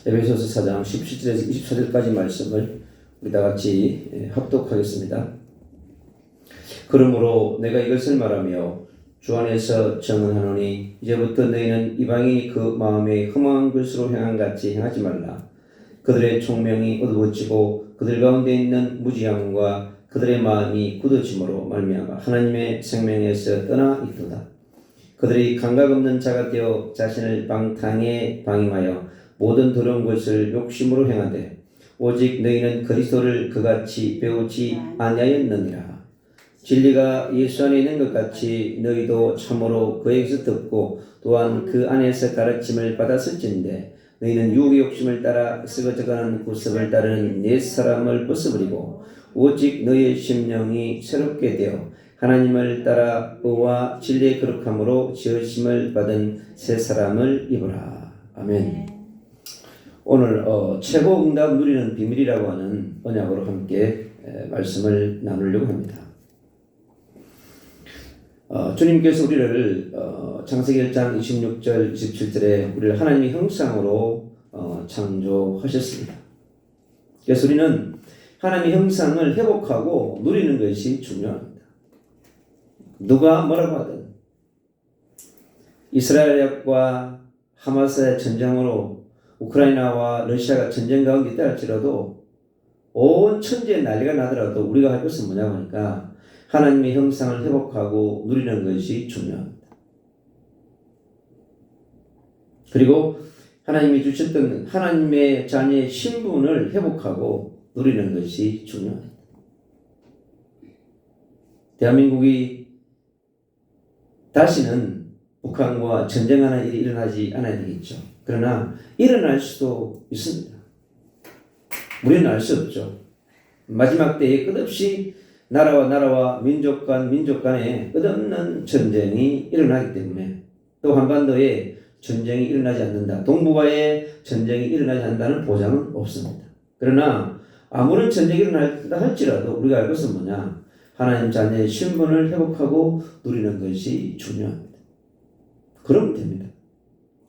에베소서 4장 17절에서 24절까지 말씀을 우리 다 같이 합독하겠습니다. 그러므로 내가 이것을 말하며 주 안에서 정언하노니 이제부터 너희는 이방인이 그 마음에 흠한 것으로 행한 같이 행하지 말라. 그들의 총명이 어두워지고 그들 가운데 있는 무지함과 그들의 마음이 굳어짐으로 말미암아 하나님의 생명에서 떠나 있도다. 그들이 감각 없는 자가 되어 자신을 방탕에 방임하여 모든 더러운 것을 욕심으로 행하되 오직 너희는 그리스도를 그같이 배우지 아니하였느니라. 진리가 예수 안에 있는 것 같이 너희도 참으로 그에게서 듣고 또한 그 안에서 가르침을 받았을진데 너희는 유혹의 욕심을 따라 썩어져가는 구습을 따르는 옛 사람을 벗어버리고 오직 너희의 심령이 새롭게 되어 하나님을 따라 의와 진리의 거룩함으로 지으심을 받은 새 사람을 입으라. 아멘. 오늘 최고 응답 누리는 비밀이라고 하는 언약으로 함께 말씀을 나누려고 합니다. 주님께서 우리를 창세기 1장 26절 27절에 우리를 하나님의 형상으로 창조하셨습니다. 그래서 우리는 하나님의 형상을 회복하고 누리는 것이 중요합니다. 누가 뭐라고 하든 이스라엘과 하마스의 전쟁으로 우크라이나와 러시아가 전쟁 가운데 있다 할지라도 온 천지에 난리가 나더라도 우리가 할 것은 뭐냐고 하니까 하나님의 형상을 회복하고 누리는 것이 중요합니다. 그리고 하나님이 주셨던 하나님의 자녀의 신분을 회복하고 누리는 것이 중요합니다. 대한민국이 다시는 북한과 전쟁하는 일이 일어나지 않아야 되겠죠. 그러나 일어날 수도 있습니다. 우리는 알 수 없죠. 마지막 때에 끝없이 나라와 민족 간에 끝없는 전쟁이 일어나기 때문에 또 한반도에 전쟁이 일어나지 않는다. 동북아에 전쟁이 일어나지 않는다는 보장은 없습니다. 그러나 아무런 전쟁이 일어난다 할지라도 우리가 알 것은 뭐냐? 하나님 자녀의 신분을 회복하고 누리는 것이 중요합니다. 그러면 됩니다.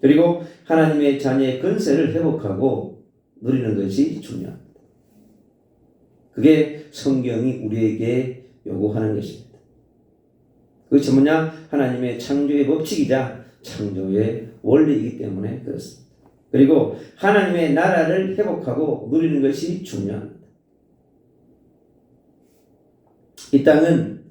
그리고 하나님의 자녀의 권세를 회복하고 누리는 것이 중요합니다. 그게 성경이 우리에게 요구하는 것입니다. 그것이 뭐냐? 하나님의 창조의 법칙이자 창조의 원리이기 때문에 그렇습니다. 그리고 하나님의 나라를 회복하고 누리는 것이 중요합니다. 이 땅은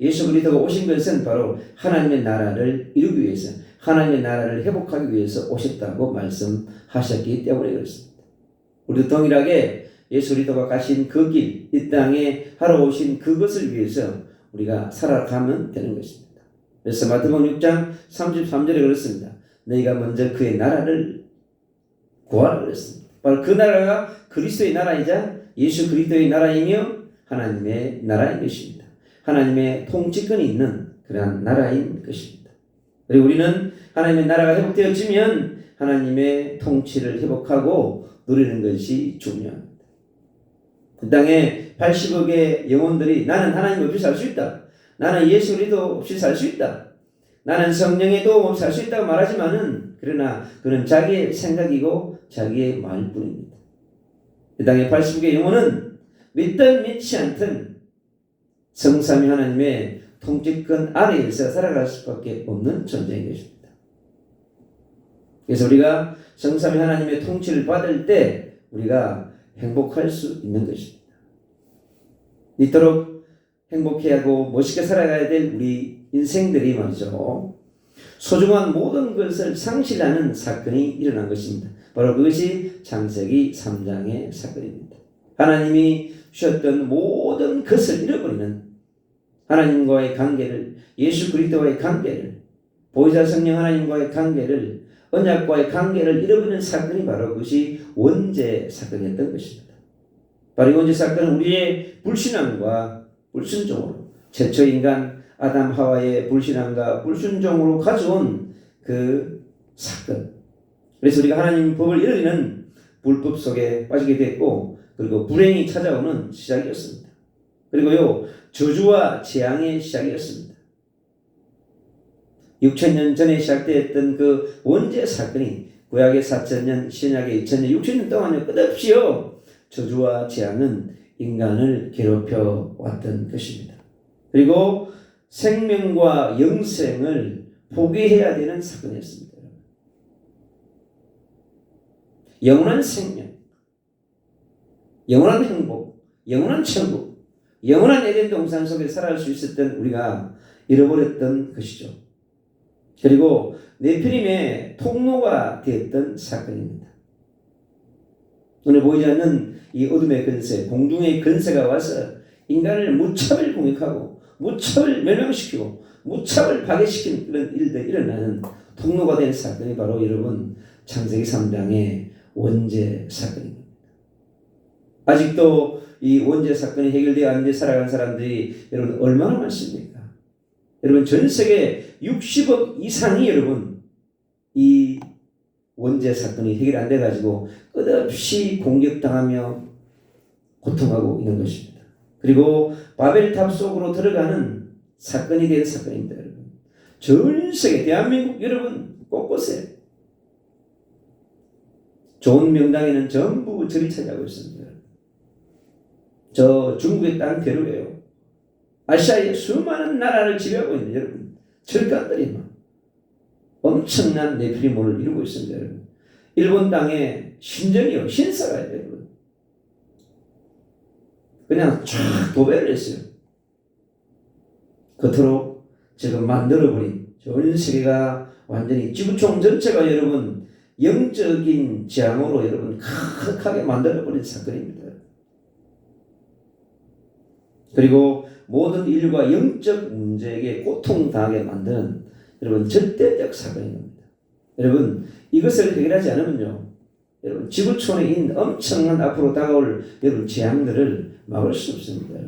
예수 그리스도가 오신 것은 바로 하나님의 나라를 이루기 위해서, 하나님의 나라를 회복하기 위해서 오셨다고 말씀하셨기 때문에 그렇습니다. 우리도 동일하게 예수 그리스도가 가신 그 길, 이 땅에 하러 오신 그것을 위해서 우리가 살아가면 되는 것입니다. 그래서 마태복음 6장 33절에 그렇습니다. 너희가 먼저 그의 나라를 구하라 그랬습니다. 바로 그 나라가 그리스도의 나라이자 예수 그리스도의 나라이며 하나님의 나라인 것입니다. 하나님의 통치권이 있는 그러한 나라인 것입니다. 그리고 우리는 하나님의 나라가 회복되어지면 하나님의 통치를 회복하고 누리는 것이 중요합니다. 이 땅에 80억의 영혼들이 나는 하나님 없이 살 수 있다. 나는 예수 그리스도 없이 살 수 있다. 나는 성령의 도움 없이 살 수 있다고 말하지만은 그러나 그는 자기의 생각이고 자기의 말뿐입니다. 이 땅에 80억의 영혼은 믿든 믿지 않든 성삼위 하나님의 통치권 아래에서 살아갈 수밖에 없는 존재인 것입니다. 그래서 우리가 성삼위 하나님의 통치를 받을 때 우리가 행복할 수 있는 것입니다. 이토록 행복해하고 멋있게 살아가야 될 우리 인생들이 말이죠. 소중한 모든 것을 상실하는 사건이 일어난 것입니다. 바로 그것이 창세기 3장의 사건입니다. 하나님이 주셨던 모든 것을 잃어버리는 하나님과의 관계를, 예수 그리스도와의 관계를, 보혜사 성령 하나님과의 관계를, 언약과의 관계를 잃어버리는 사건이 바로 그것이 원죄 사건이었던 것입니다. 바로 이 원죄 사건은 우리의 불신앙과 불순종으로, 최초 인간 아담 하와의 불신앙과 불순종으로 가져온 그 사건. 그래서 우리가 하나님 법을 잃어버리는 불법 속에 빠지게 됐고, 그리고 불행이 찾아오는 시작이었습니다. 그리고요, 저주와 재앙의 시작이었습니다. 6,000년 전에 시작되었던 그 원죄 사건이 구약의 4,000년, 신약의 2,000년, 6,000년 동안요 끝없이요 저주와 재앙은 인간을 괴롭혀 왔던 것입니다. 그리고 생명과 영생을 포기해야 되는 사건이었습니다. 영원한 생명, 영원한 행복, 영원한 천국, 영원한 에덴 동산 속에 살아갈 수 있었던 우리가 잃어버렸던 것이죠. 그리고 네피림의 통로가 되었던 사건입니다. 눈에 보이지 않는 이 어둠의 근세, 공중의 근세가 와서 인간을 무차별 공격하고 무차별 멸망시키고 무차별 파괴시키는 그런 일들이 일어나는 통로가 된 사건이 바로 여러분 창세기 3장의 원죄 사건입니다. 아직도 이 원죄 사건이 해결되어 안 돼 살아가는 사람들이 여러분 얼마나 많습니까? 여러분 전 세계 60억 이상이 여러분 이 원죄 사건이 해결 안 돼가지고 끝없이 공격당하며 고통하고 있는 것입니다. 그리고 바벨탑 속으로 들어가는 사건이 된 사건입니다. 여러분 전 세계 대한민국 여러분 곳곳에 좋은 명당에는 전부 절이 차지하고 있습니다. 저 중국의 땅 대륙에요. 아시아의 수많은 나라를 지배하고 있는 여러분 절간들이 막 엄청난 네피림을 이루고 있습니다. 여러분 일본 땅에 신전이요 신사가 여러분 그냥 쫙 도배를 했어요. 겉으로 지금 만들어버린 전 세계가 완전히 지구촌 전체가 여러분 영적인 재앙으로 여러분 가득하게 만들어버린 사건입니다. 그리고 모든 인류가 영적 문제에게 고통당하게 만드는 여러분 절대적 사건인 겁니다. 여러분 이것을 해결하지 않으면요 여러분 지구촌에 있는 엄청난 앞으로 다가올 여러분 재앙들을 막을 수 없습니다.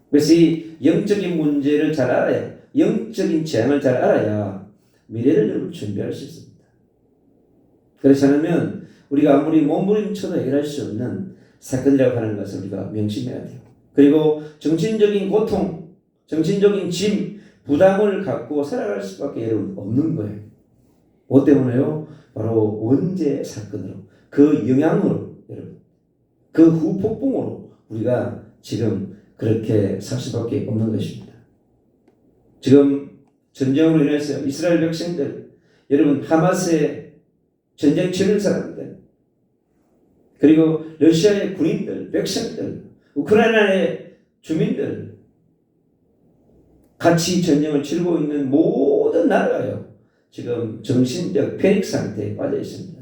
그래서 이 영적인 문제를 잘 알아야 영적인 재앙을 잘 알아야 미래를 여러분 준비할 수 있습니다. 그렇지 않으면 우리가 아무리 몸부림쳐도 해결할 수 없는 사건이라고 하는 것을 우리가 명심해야 돼요. 그리고 정신적인 고통, 정신적인 짐, 부담을 갖고 살아갈 수밖에 여러분 없는 거예요. 뭐 때문에요? 바로 원죄 사건으로 그 영향으로 여러분 그 후폭풍으로 우리가 지금 그렇게 살 수밖에 없는 것입니다. 지금 전쟁으로 인해서 이스라엘 백성들 여러분 하마스의 전쟁 치는 사람들 그리고 러시아의 군인들 백성들 우크라이나의 주민들 같이 전쟁을 치르고 있는 모든 나라가요 지금 정신적 패닉 상태에 빠져 있습니다.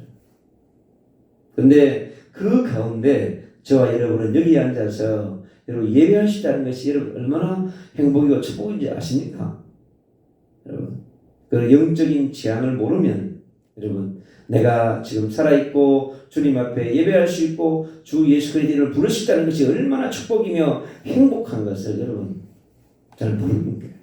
그런데 그 가운데 저와 여러분은 여기 앉아서 여러분 예배할 수 있다는 것이 여러분 얼마나 행복이고 축복인지 아십니까? 여러분 그 영적인 재앙을 모르면 여러분 내가 지금 살아있고 주님 앞에 예배할 수 있고 주 예수 그리스도를 부를 수 있다는 것이 얼마나 축복이며 행복한 것을 여러분 잘 모르는 거예요.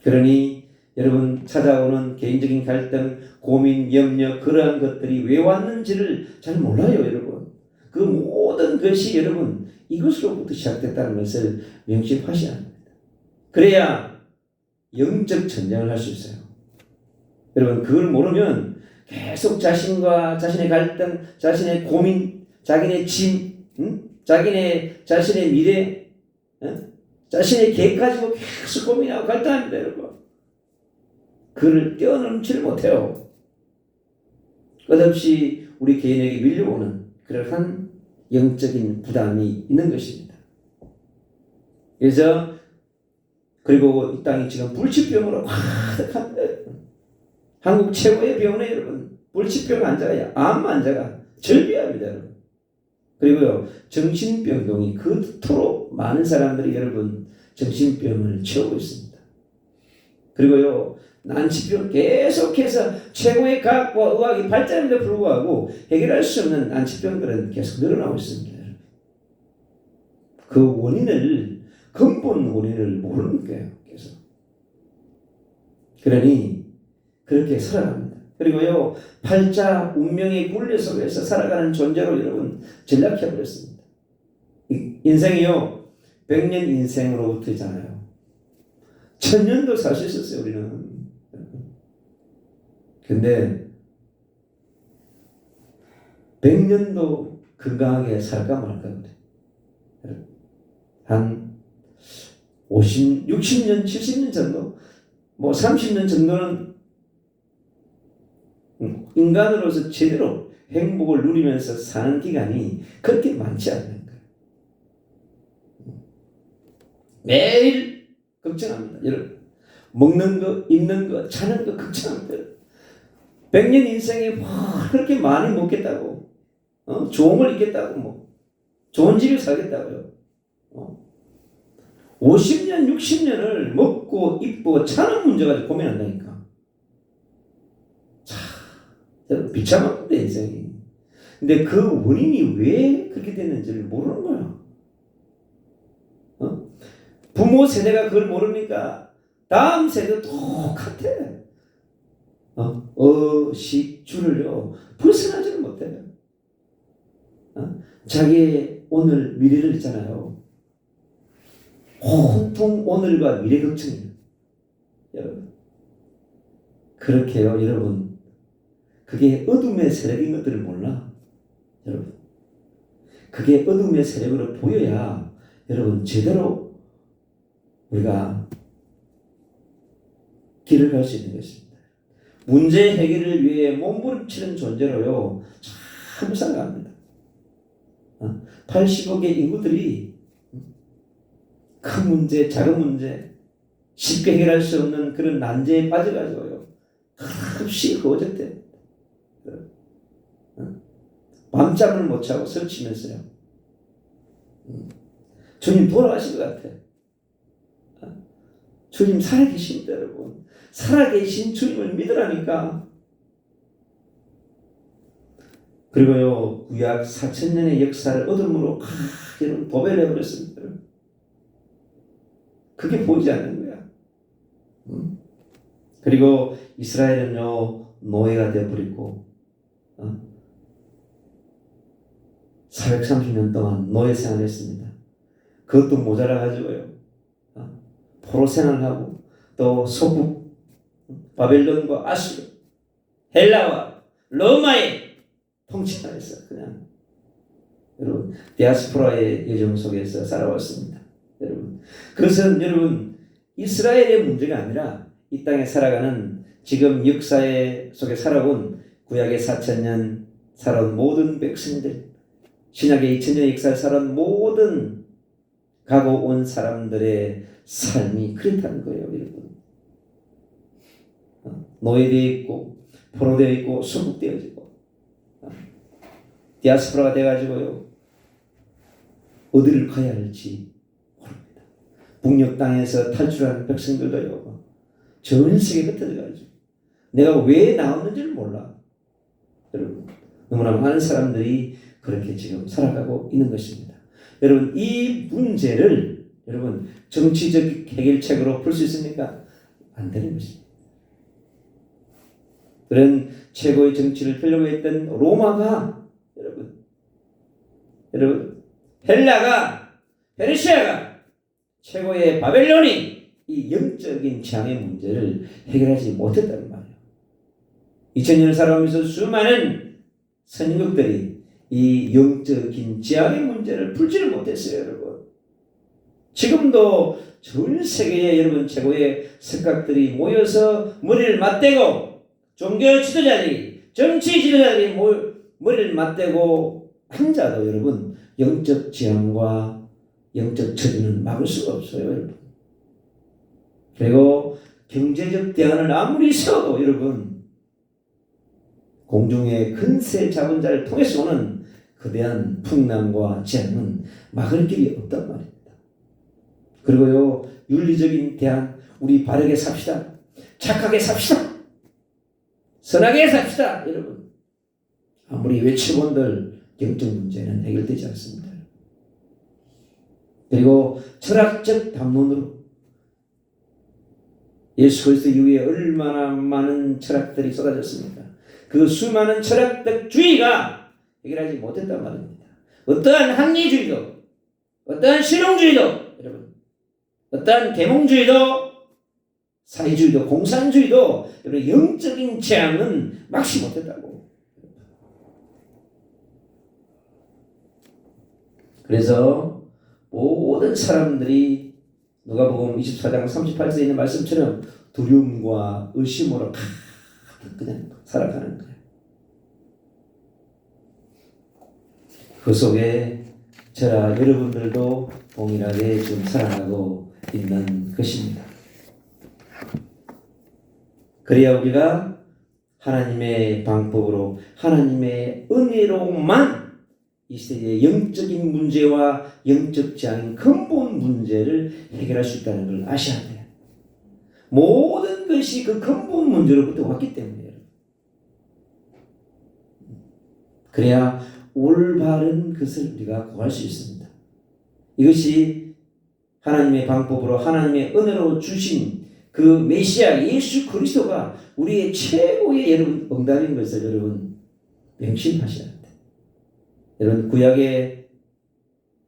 그러니 여러분 찾아오는 개인적인 갈등, 고민, 염려 그러한 것들이 왜 왔는지를 잘 몰라요. 여러분 그 모든 것이 여러분 이것으로부터 시작됐다는 것을 명심하셔야 합니다. 그래야 영적 전쟁을 할 수 있어요. 여러분 그걸 모르면 계속 자신과 자신의 갈등, 자신의 고민, 자기네 짐, 자신의 미래, 자신의 계획 가지고 계속 고민하고 갈등합니다. 여러분 그를 뛰어넘지를 못해요. 끝없이 우리 개인에게 밀려오는 그러한 영적인 부담이 있는 것입니다. 그래서 그리고 이 땅이 지금 불치병으로 가득합니다. 한국 최고의 병원에 여러분 불치병 환자가 암 환자가 절비합니다. 여러분. 그리고요 정신병동이 그토록 많은 사람들이 여러분 정신병을 채우고 있습니다. 그리고요 난치병 계속해서 최고의 과학과 의학이 발전에도 불구하고 해결할 수 없는 난치병들은 계속 늘어나고 있습니다. 그 원인을 근본 원인을 모르는 거예요. 계속. 그러니 그렇게 살아갑니다. 그리고요 팔자 운명의 굴레 속에서 살아가는 존재로 여러분 전락해버렸습니다. 인생이요 100년 인생으로부터잖아요. 1000년도 살 수 있었어요. 우리는. 근데 100년도 건강하게 살까 말까 그래. 한 50, 60년, 70년 정도, 뭐 30년 정도는 인간으로서 제대로 행복을 누리면서 사는 기간이 그렇게 많지 않는 거예요. 매일 걱정합니다. 여러분, 먹는 거, 입는 거, 자는 거 걱정합니다. 100년 인생에 뭐 그렇게 많이 먹겠다고, 좋은 걸 입겠다고, 뭐 좋은 집에 살겠다고요. 50년, 60년을 먹고 입고 자는 문제 가지고 고민한다니까. 자, 비참한 건데 인생이. 근데 그 원인이 왜 그렇게 됐는지를 모르는 거야. 부모 세대가 그걸 모르니까 다음 세대도 똑같아. 의식주를요 벗어나지를 못해요. 자기의 오늘 미래를 있잖아요. 온통 오늘과 미래 걱정이에요. 여러분, 그렇게요 여러분. 그게 어둠의 세력인 것들을 몰라. 여러분, 그게 어둠의 세력으로 보여야 여러분 제대로 우리가 길을 갈 수 있는 것입니다. 문제 해결을 위해 몸부림치는 존재로요 참 살아갑니다. 80억의 인구들이 큰 문제, 작은 문제 쉽게 해결할 수 없는 그런 난제에 빠져가지고요 없이 허우적대요. 밤잠을 못 자고 설치면서요 주님 돌아가신 것 같아. 주님 살아계십니다. 여러분, 살아계신 주님을 믿으라니까. 그리고요 구약 4000년의 역사를 어둠으로 여러분 도배를 해버렸습니다. 그게 보이지 않는 거야. 그리고 이스라엘은요 노예가 되어버리고 430년 동안 노예 생활했습니다. 그것도 모자라가지고요 포로 생활하고 또 소국 바벨론과 아수르 헬라와 로마의 통치하에서 그냥 여러분 디아스포라의 여정 속에서 살아왔습니다. 여러분, 그것은 여러분 이스라엘의 문제가 아니라 이 땅에 살아가는 지금 역사의 속에 살아온 구약의 4000년 살아온 모든 백성들, 신약의 2000년의 역사를 살아온 모든 가고 온 사람들의 삶이 그렇다는 거예요. 여러분, 노예되어 있고 포로되어 있고 소국되어지고 디아스포라가 돼가지고요 어디를 가야 할지 모릅니다. 북녘 땅에서 탈출한 백성들도요 전 세계에 흩어져가지고 내가 왜 나왔는지를 몰라. 여러분, 너무나 많은 사람들이 그렇게 지금 살아가고 있는 것입니다. 여러분, 이 문제를 여러분 정치적 해결책으로 풀 수 있습니까? 안 되는 것입니다. 그런 최고의 정치를 펴려고 했던 로마가 여러분 헬라가 페르시아가 최고의 바벨론이 이 영적인 재앙의 문제를 해결하지 못했다는 말이에요. 2000년을 살아오면서 수많은 선진국들이 이 영적인 재앙의 문제를 풀지를 못했어요. 여러분, 지금도 전 세계에 여러분 최고의 석각들이 모여서 머리를 맞대고 종교 지도자들이 정치 지도자들이 머리를 맞대고 앉아도 여러분 영적 재앙과 영적 처지는 막을 수가 없어요. 여러분, 그리고 경제적 대안을 아무리 세워도 여러분 공중의 근세 잡은 자를 통해서 오는 거대한 풍랑과 재앙은 막을 길이 없단 말입니다. 그리고요 윤리적인 대안, 우리 바르게 삽시다, 착하게 삽시다, 선하게 삽시다. 여러분, 아무리 외치본들 영적 문제는 해결되지 않습니다. 그리고 철학적 담론으로 예수 그리스도 이후에 얼마나 많은 철학들이 쏟아졌습니까? 그 수많은 철학적 주의가 해결하지 못했단 말입니다. 어떠한 합리주의도, 어떠한 실용주의도, 여러분, 어떠한 계몽주의도 사회주의도 공산주의도 여러분 영적인 재앙은 막지 못했다고. 그래서 모든 사람들이 누가복음 24장 38절에 있는 말씀처럼 두려움과 의심으로 가득 그냥 살아가는 거예요. 그 속에 저와 여러분들도 동일하게 지금 살아가고 있는 것입니다. 그래야 우리가 하나님의 방법으로 하나님의 은혜로만 이 시대의 영적인 문제와 영적 재앙인 근본 문제를 해결할 수 있다는 걸 아셔야 돼요. 모든 것이 그 근본 문제로부터 왔기 때문이에요. 그래야 올바른 것을 우리가 구할 수 있습니다. 이것이 하나님의 방법으로 하나님의 은혜로 주신 그 메시아 예수 그리스도가 우리의 최고의 여러분 응답인 것을 여러분 명심하셔야 돼요. 여러분 구약의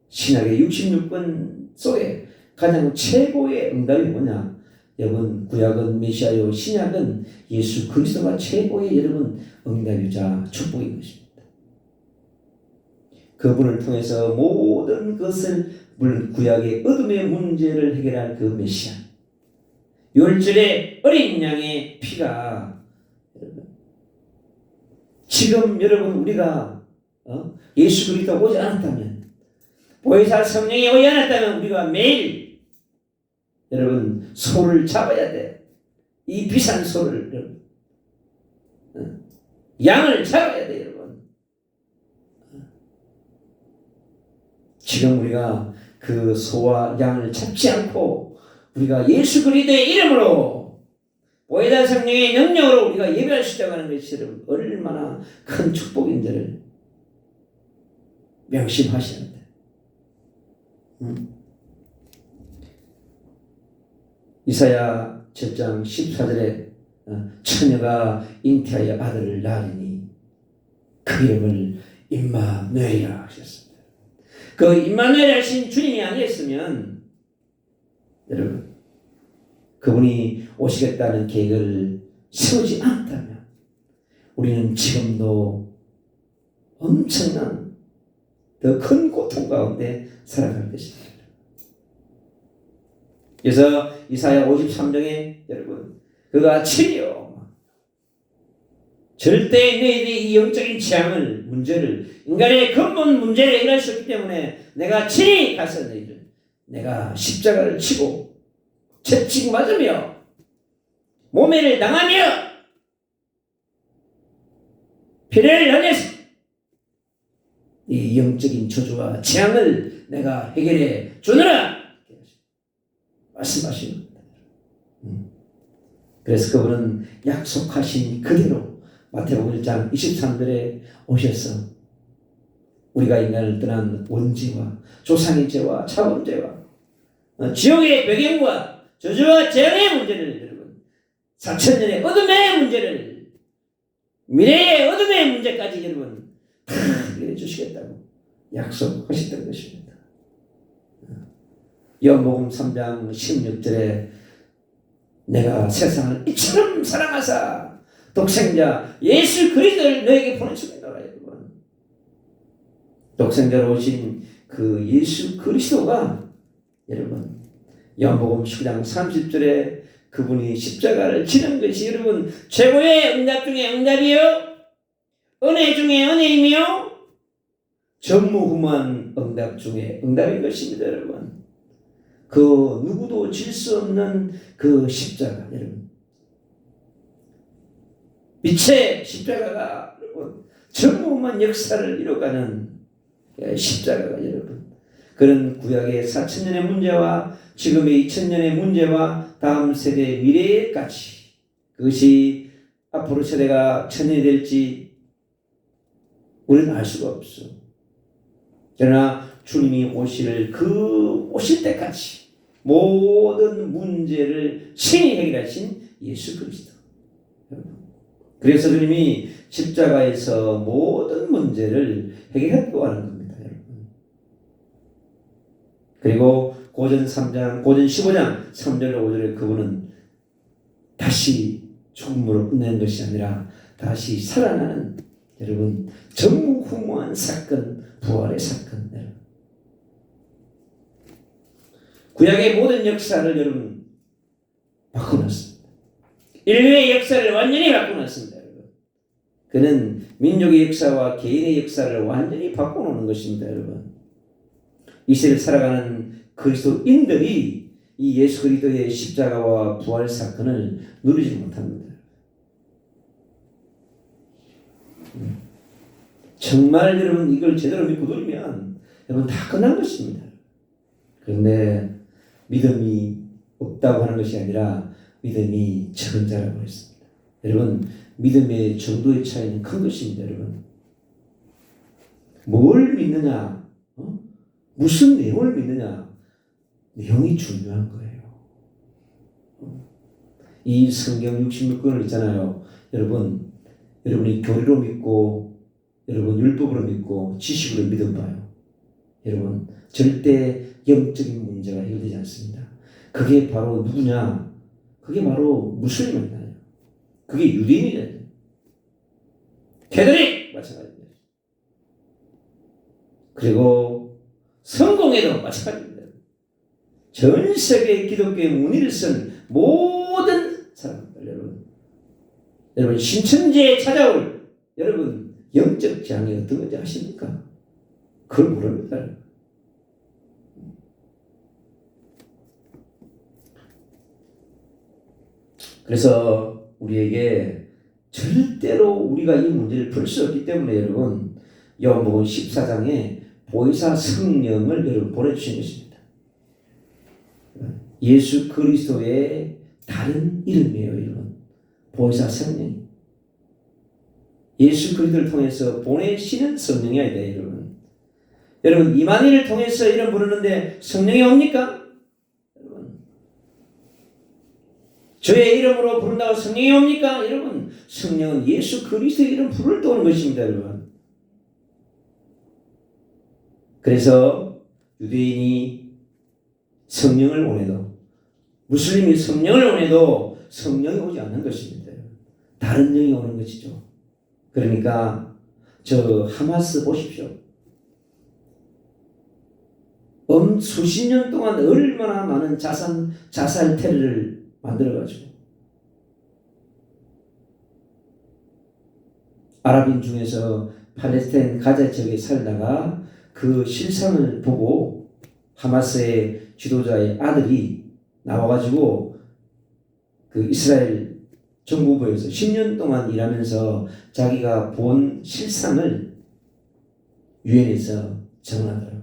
신약의 66권 속에 가장 최고의 응답이 뭐냐? 여러분 구약은 메시아요, 신약은 예수 그리스도가 최고의 여러분 응답이자 축복인 것입니다. 그분을 통해서 모든 것을 물론 구약의 어둠의 문제를 해결할 그 메시아 율절의 어린 양의 피가 지금 여러분 우리가 예수 그리스도 오지 않았다면 보혜사 성령이 오지 않았다면 우리가 매일 여러분 소를 잡아야 돼. 이 비싼 소를 양을 잡아야 돼 여러분. 지금 우리가 그 소와 양을 잡지 않고 우리가 예수 그리스도의 이름으로 보혜사 성령의 능력으로 우리가 예배할 수 있다고 하는 것이 여러분 얼마나 큰 축복인지를 명심하셔야 돼. 이사야 7장 14절에 처녀가 잉태하여 아들을 낳으니 그 이름을 임마누엘이라 하셨습니다. 그 임마누엘 하신 주님이 아니었으면 여러분 그분이 오시겠다는 계획을 세우지 않았다면 우리는 지금도 엄청난 더 큰 고통 가운데 살아갈 것입니다. 그래서 이사야 53장에 여러분 그가 치리요 절대 너희들이 이 영적인 재앙을 문제를 인간의 근본 문제를 해결할 수 없기 때문에 내가 친히 가서 너희들 내가 십자가를 치고 채찍 맞으며 모매를 당하며 피를 흘려서 이 영적인 저주와 재앙을 내가 해결해 주느라 말씀하시는 겁니다. 그래서 그분은 약속하신 그대로 마태복음 1장 23절에 오셔서 우리가 인간을 떠난 원죄와 조상의 죄와 차범죄와 지옥의 배경과 저주와 재앙의 문제를 여러분 4,000년의 어둠의 문제를 미래의 어둠의 문제까지 여러분 다 해결해 주시겠다고 약속하셨던 것입니다. 요한복음 3장 16절에 내가 세상을 이처럼 사랑하사 독생자 예수 그리스도를 너에게 보내주겠노라. 여러분 독생자로 오신 그 예수 그리스도가 여러분 요한복음 19장 30절에 그분이 십자가를 지는 것이 여러분 최고의 응답 중에 응답이요 은혜 중에 은혜이며 전무후무한 응답 중에 응답인 것입니다. 여러분 그 누구도 질 수 없는 그 십자가 여러분 빛의 십자가가 여러분 전무후무한 역사를 이뤄가는 십자가가 여러분 그런 구약의 4,000년의 문제와 지금의 2,000년의 문제와 다음 세대의 미래까지 그것이 앞으로 세대가 1,000년이 될지 우리는 알 수가 없어. 그러나 주님이 오실 때까지 모든 문제를 신이 해결하신 예수 그리스도. 그래서 주님이 십자가에서 모든 문제를 해결했다고 하는 겁니다. 여러분. 그리고 고전 15장 3절로 5절에 그분은 다시 죽음으로 끝내는 것이 아니라 다시 살아나는, 여러분, 전무후무한 사건, 부활의 사건. 여러분. 구약의 모든 역사를 여러분 바꿔놨습니다. 인류의 역사를 완전히 바꿔놨습니다. 여러분. 그는 민족의 역사와 개인의 역사를 완전히 바꿔놓는 것입니다. 여러분. 이 시대를 살아가는 그리스도인들이 이 예수 그리스도의 십자가와 부활 사건을 누리지 못합니다. 정말 여러분 이걸 제대로 믿고 누리면 여러분 다 끝난 것입니다. 그런데 믿음이 없다고 하는 것이 아니라 믿음이 적은 자라고 했습니다. 여러분 믿음의 정도의 차이는 큰 것입니다. 여러분 뭘 믿느냐, 무슨 내용을 믿느냐, 내용이 중요한 거예요. 이 성경 66권을 있잖아요. 여러분이 교리로 믿고 여러분 율법으로 믿고 지식으로 믿음 봐요. 여러분 절대 영적인 문제가 해결되지 않습니다. 그게 바로 누구냐? 그게 바로 무슬림이다. 그게 유대인이다. 캐톨릭 마찬가지입니다. 그리고 성공회도 마찬가지입니다. 전 세계 기독교의 문의를 쓴 모든 사람들, 여러분 신천지에 찾아올 여러분 영적 재앙이 어떤 건지 아십니까? 그걸 모릅니다. 그래서 우리에게 절대로 우리가 이 문제를 풀 수 없기 때문에 여러분 요한복음 14장에 보혜사 성령을 여러분 보내주신 것입니다. 예수 그리스도의 다른 이름이에요. 여러분 보혜사 성령, 예수 그리스도를 통해서 보내시는 성령이 아니다. 여러분 이만희를 통해서 이름 부르는데 성령이 옵니까? 여러분 저의 이름으로 부른다고 성령이 옵니까? 여러분 성령은 예수 그리스도의 이름 부를 때 오는 것입니다. 여러분 그래서 유대인이 성령을 원해도 무슬림이 성령을 원해도 성령이 오지 않는 것입니다. 다른 영이 오는 것이죠. 그러니까 저 하마스 보십시오. 수십 년 동안 얼마나 많은 자살 테러를 만들어가지고 아랍인 중에서 팔레스타인 가자 지역에 살다가 그 실상을 보고 하마스의 지도자의 아들이 나와가지고 그 이스라엘 정부부에서 10년 동안 일하면서 자기가 본 실상을 유엔에서 정하더라고요.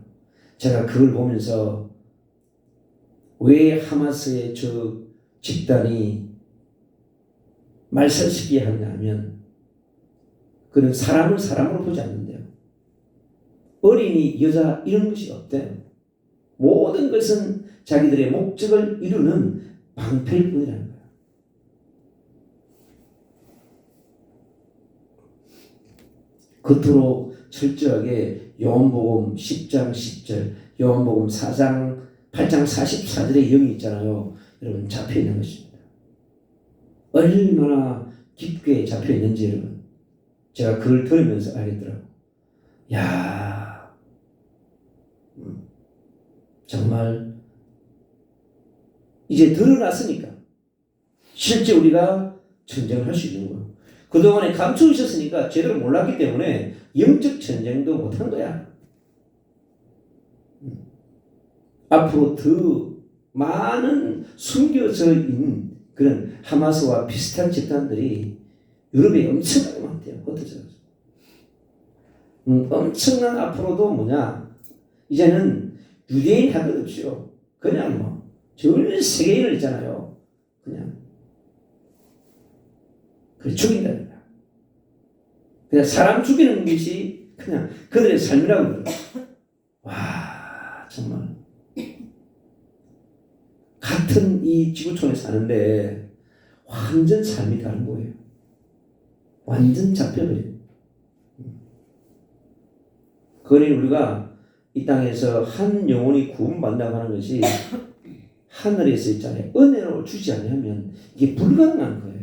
제가 그걸 보면서 왜 하마스의 저 집단이 말살시키게 하느냐 하면 그는 사람을 사람으로 보지 않는데요. 어린이, 여자 이런 것이 없대요. 모든 것은 자기들의 목적을 이루는 방패일 뿐이라는 거예요. 겉으로 철저하게 요한복음 10장 10절, 요한복음 4장 8장 44절의 영이 있잖아요. 여러분 잡혀있는 것입니다. 얼마나 깊게 잡혀있는지 여러분 제가 그걸 들으면서 알겠더라고요. 야, 정말 이제 드러났으니까 실제 우리가 전쟁을 할 수 있는 거예요. 그동안에 감추고 있었으니까 제대로 몰랐기 때문에 영적 전쟁도 못한 거야. 앞으로 더 많은 숨겨져 있는 그런 하마스와 비슷한 집단들이 유럽에 엄청나게 많대요. 흩어져서. 엄청난 앞으로도 뭐냐, 이제는 유대인 할 것 없이요. 그냥 뭐 전 세계인을 있잖아요. 그냥 그걸 죽인다. 그냥 사람 죽이는 것이 그냥 그들의 삶이라고 그래요. 와, 정말 같은 이 지구촌에 사는데 완전 삶이 다른 거예요. 완전 잡혀버려요. 그러니 우리가 이 땅에서 한 영혼이 구원받는다고 하는 것이 하늘에서 있잖아요. 은혜로 주지 않으면 이게 불가능한 거예요.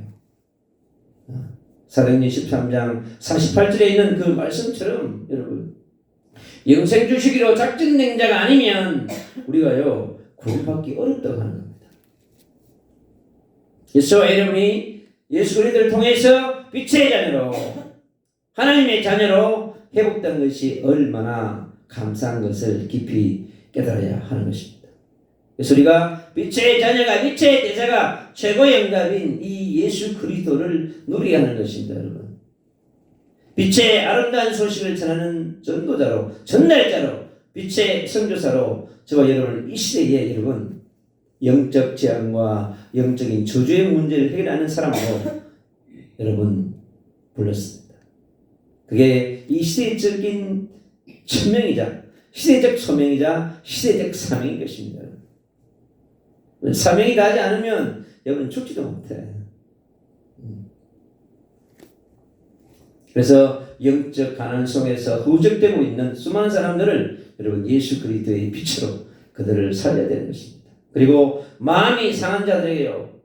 사도행전 13장 48절에 있는 그 말씀처럼 여러분 영생 주시기로 작정된 자가 아니면 우리가요 구원받기 어렵다고 하는 겁니다. 예수와 여러분이 예수 그리스도를 통해서 빛의 자녀로 하나님의 자녀로 회복된 것이 얼마나 감사한 것을 깊이 깨달아야 하는 것입니다. 그래서 우리가 빛의 자녀가 빛의 대사가 최고의 응답인 이 예수 그리스도를 누리게 하는 것입니다. 여러분 빛의 아름다운 소식을 전하는 전도자로 전달자로 빛의 선교사로 저와 여러분 이 시대에 여러분 영적 재앙과 영적인 저주의 문제를 해결하는 사람으로 여러분 불렀습니다. 그게 이 시대적인 천명이자 시대적 소명이자 시대적 사명인 것입니다. 사명이 다하지 않으면 여러분 죽지도 못해. 그래서 영적 가난 속에서 후적되고 있는 수많은 사람들을 여러분 예수 그리스도의 빛으로 그들을 살려야 되는 것입니다. 그리고 마음이 상한 자들에게요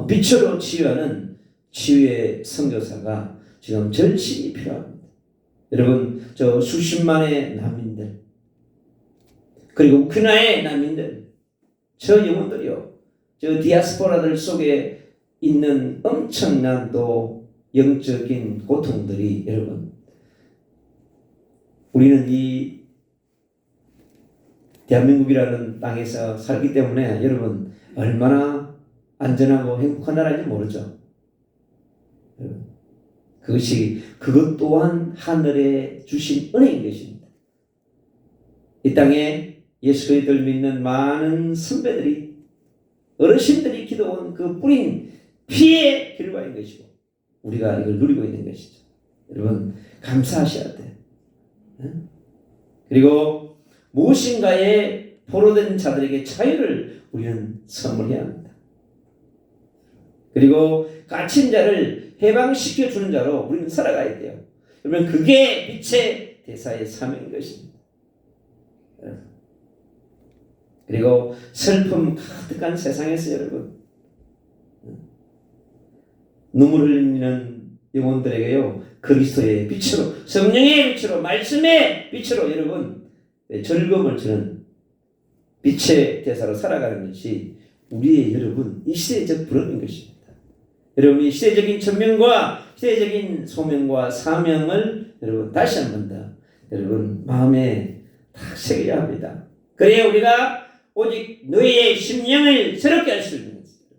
빛으로 치유하는 치유의 선교사가 지금 절실히 필요합니다. 여러분 저 수십만의 난민들 그리고 우크라이나의 난민들 저 영혼들이요 저 디아스포라들 속에 있는 엄청난 또 영적인 고통들이 여러분 우리는 이 대한민국이라는 땅에서 살기 때문에 여러분 얼마나 안전하고 행복한 나라인지 모르죠. 그것 또한 하늘에 주신 은혜인 것입니다. 이 땅에 예수 그리스도를 믿는 많은 선배들이 어르신들이 기도한 그 뿌린 피의 결과인 것이고 우리가 이걸 누리고 있는 것이죠. 여러분 감사하셔야 돼요. 그리고 무엇인가에 포로된 자들에게 자유를 우리는 선물해야 합니다. 그리고 갇힌 자를 해방시켜 주는 자로 우리는 살아가야 돼요. 여러분 그게 빛의 대사의 사명인 것입니다. 그리고 슬픔 가득한 세상에서 여러분 눈물 흘리는 영혼들에게요 그리스도의 빛으로 성령의 빛으로 말씀의 빛으로 여러분 즐거움을 주는 빛의 대사로 살아가는 것이 우리의 여러분 이 시대적 부름인 것입니다. 여러분 이 시대적인 천명과 시대적인 소명과 사명을 여러분 다시 한 번 더 여러분 마음에 다 새겨야 합니다. 그래야 우리가 오직 너희의 심령을 새롭게 할 수 있는 것입니다.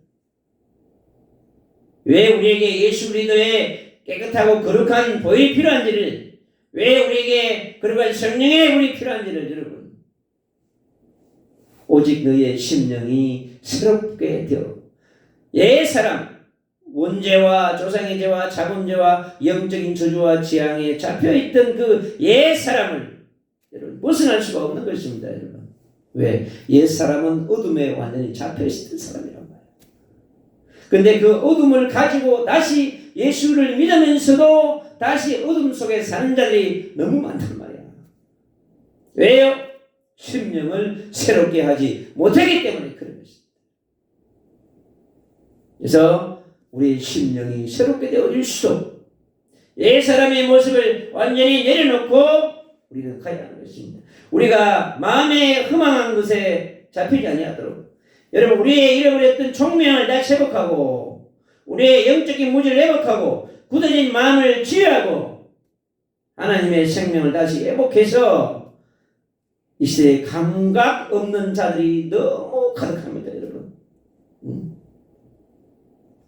왜 우리에게 예수 그리스도의 깨끗하고 거룩한 보혈이 필요한지를 왜 우리에게 거룩한 성령의 물이 필요한지를 여러분 오직 너희의 심령이 새롭게 되어 옛 사람 원죄와 조상의 죄와 자본죄와 영적인 저주와 지향에 잡혀있던 그 옛 사람을 여러분 벗어날 수가 없는 것입니다. 여러분 왜? 옛 사람은 어둠에 완전히 잡혀있던 사람이란 말이에요. 근데 그 어둠을 가지고 다시 예수를 믿으면서도 다시 어둠 속에 사는 자들이 너무 많단 말이야. 왜요? 심령을 새롭게 하지 못하기 때문에 그런 것입니다. 그래서 우리의 심령이 새롭게 되어질수록 옛 사람의 모습을 완전히 내려놓고 우리는 가야 하는 것입니다. 우리가 마음에 허망한 것에 잡히지 아니하도록 여러분 우리의 잃어버렸던 총명을 다시 회복하고 우리의 영적인 무지를 회복하고 굳어진 마음을 치유하고 하나님의 생명을 다시 회복해서 이 시대에 감각 없는 자들이 너무 가득합니다. 여러분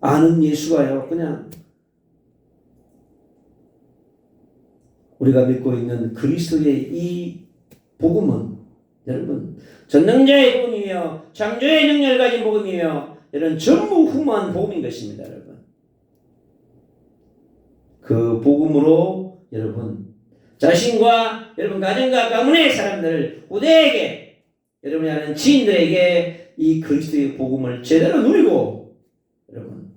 아는 예수가요 그냥 우리가 믿고 있는 그리스도의 이 복음은 여러분 전능자의 복음이며 창조의 능력을 가진 복음이며 여러분 전무후무한 복음인 것입니다. 여러분 그 복음으로 여러분 자신과 여러분 가정과 가문의 사람들 후대에게 여러분이 아는 지인들에게 이 그리스도의 복음을 제대로 누리고 여러분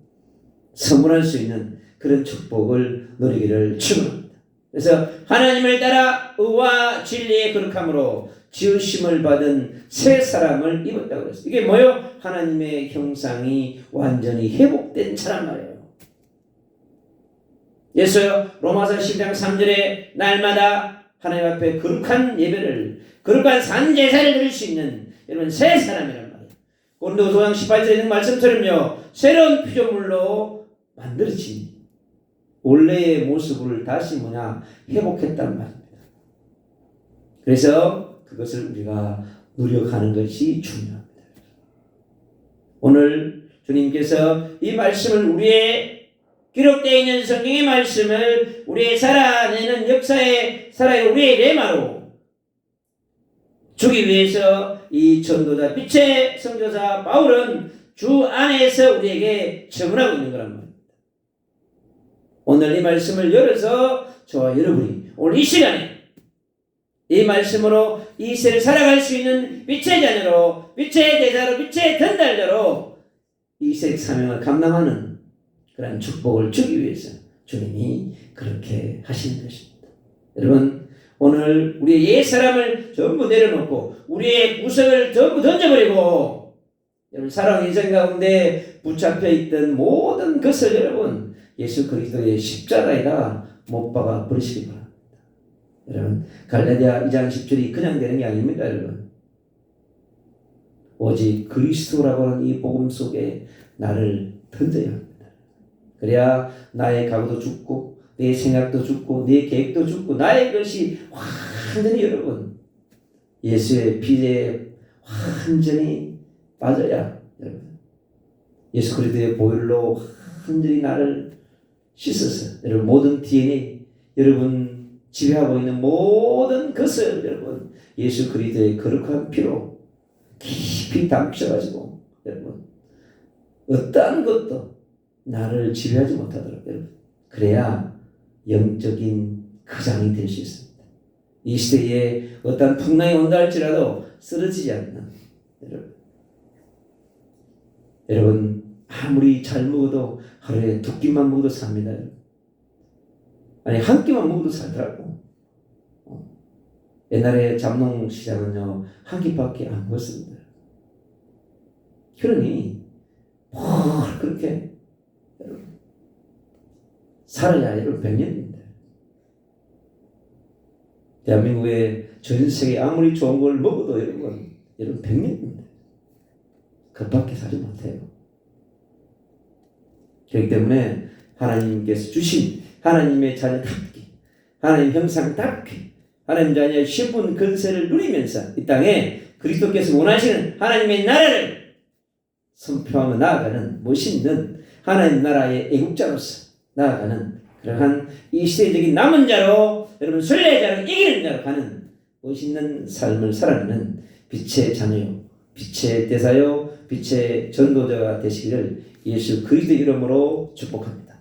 선물할 수 있는 그런 축복을 누리기를 축원합니다. 그래서 하나님을 따라 의와 진리의 거룩함으로 지으심을 받은 새 사람을 입었다고 그랬어요. 이게 뭐요? 하나님의 형상이 완전히 회복된 자란 말이에요. 예수요 로마서 10장 3절에 날마다 하나님 앞에 거룩한 예배를 거룩한 산제사를 드릴 수 있는 여러분 새 사람이란 말이에요. 고린도서 5장 18절에 있는 말씀처럼요 새로운 피조물로 만들어진 원래의 모습을 다시 회복했단 말입니다. 그래서 그것을 우리가 누려가는 것이 중요합니다. 오늘 주님께서 이 말씀을 우리의 기록되어 있는 성경의 말씀을 우리의 살아내는 역사에 살아야 우리의 레마로 주기 위해서 이 전도자 빛의 선교사 바울은 주 안에서 우리에게 증언하고 있는 거란 말입니다. 오늘 이 말씀을 열어서 저와 여러분이 오늘 이 시간에 이 말씀으로 이 세를 살아갈 수 있는 빛의 자녀로 빛의 대사로 빛의 전달자로 이 세계 사명을 감당하는 그런 축복을 주기 위해서 주님이 그렇게 하시는 것입니다. 여러분 오늘 우리의 옛 사람을 전부 내려놓고 우리의 구석을 전부 던져버리고 여러분 사랑 인생 가운데 붙잡혀 있던 모든 것을 여러분 예수 그리스도의 십자가에다 못 박아 버리시기 바랍니다. 여러분 갈라디아 2장 10절이 그냥 되는 게 아닙니다. 여러분 오직 그리스도라고 하는 이 복음 속에 나를 던져야 합니다. 그래야 나의 각오도 죽고 내 생각도 죽고 내 계획도 죽고 나의 것이 완전히 여러분 예수의 피에 완전히 빠져야 여러분 예수 그리스도의 보혈로 완전히 나를 씻어서 여러분 모든 DNA 여러분 지배하고 있는 모든 것을 여러분 예수 그리스도의 거룩한 피로 깊이 담으셔가지고 여러분 어떠한 것도 나를 지배하지 못하도록 여러분 그래야 영적인 거장이 될 수 있습니다. 이 시대에 어떤 풍랑이 온다 할지라도 쓰러지지 않는 여러분 아무리 잘 먹어도 하루에 2끼만 먹어도 삽니다. 아니 한 끼만 먹어도 살더라고. 옛날에 잡농 시장은요 한 끼밖에 안 먹었습니다. 그러니 뭘 그렇게 여러분 살아야 여러분 100년입니다. 대한민국의 전 세계 아무리 좋은 걸 먹어도 여러분 100년입니다. 그밖에 살지 못해요. 그렇기 때문에 하나님께서 주신 하나님의 자녀답게 하나님 형상답게 하나님 자녀의 신분 근세를 누리면서 이 땅에 그리스도께서 원하시는 하나님의 나라를 선포하며 나아가는 멋있는 하나님 나라의 애국자로서 나아가는 그러한 이 시대적인 남은 자로 여러분 순례자로 이기는 자로 가는 멋있는 삶을 살아내는 빛의 자녀요 빛의 대사요 빛의 전도자가 되시기를 예수 그리스도 이름으로 축복합니다.